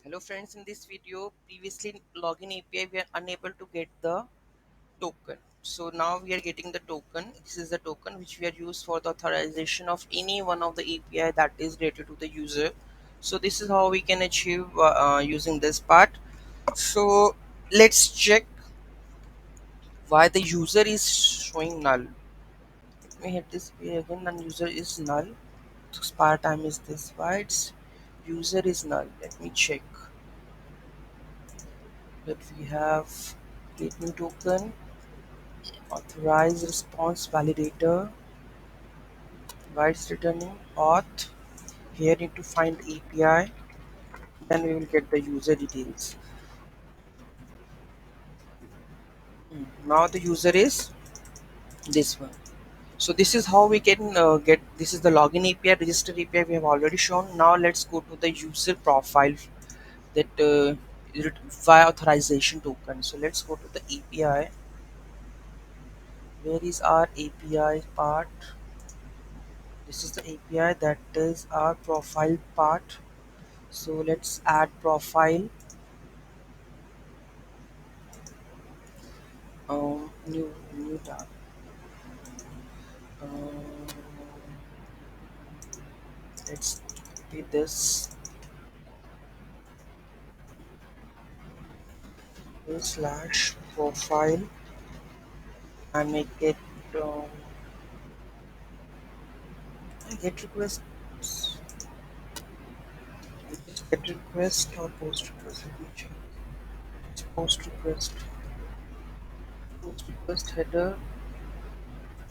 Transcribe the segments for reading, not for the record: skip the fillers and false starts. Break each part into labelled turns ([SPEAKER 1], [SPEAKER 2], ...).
[SPEAKER 1] Hello friends, in this video, previously login API we are unable to get the token. So now we are getting the token. This is the token which we are used for the authorization of any one of the API that is related to the user. So this is how we can achieve using this part. So let's check why the user is showing null. Let me hit this way again and user is null. Expire time is this. Why it's user is null? Let me check that we have create new token. Authorize response validator. Why it's returning auth. Here need to find API. Then we will get the user details. Now the user is this one. So this is how we can get. This is the login API, register API we have already shown. Now let's go to the user profile that via authorization token. So let's go to the API. Where is our API part? This is the API that is our profile part. So let's add profile. New tab. Um, let's be this slash profile and make it um, get request. Get request or post request. Let me check. It's post request. Post request header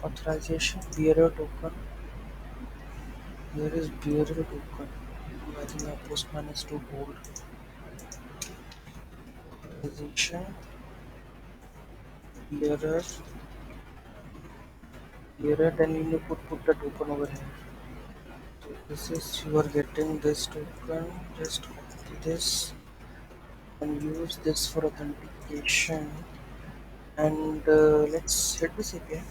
[SPEAKER 1] authorization bearer token. Here is bearer token. I think my postman is too bold. Authorization bearer bearer. Then you need to put the token over here. So this is you are getting this token. Just copy this and use this for authentication. And let's hit this API.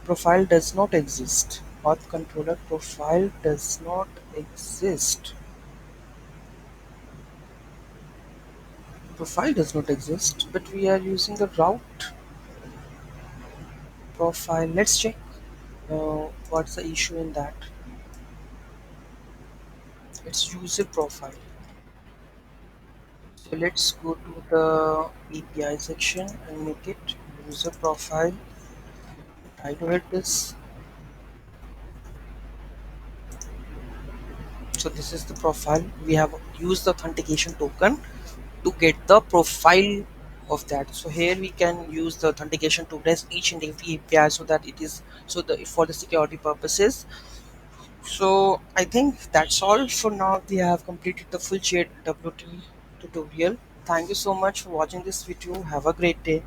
[SPEAKER 1] Profile does not exist. Auth controller profile does not exist. Profile does not exist, but we are using the route profile. Let's check what's the issue in that. It's user profile. So let's go to the API section and make it user profile. Try to hit this. So this is the profile. We have used the authentication token to get the profile of that. So here we can use the authentication to test each and every API so that it is so the for the security purposes. So I think that's all for now. We have completed the full JWT tutorial. Thank you so much for watching this video. Have a great day.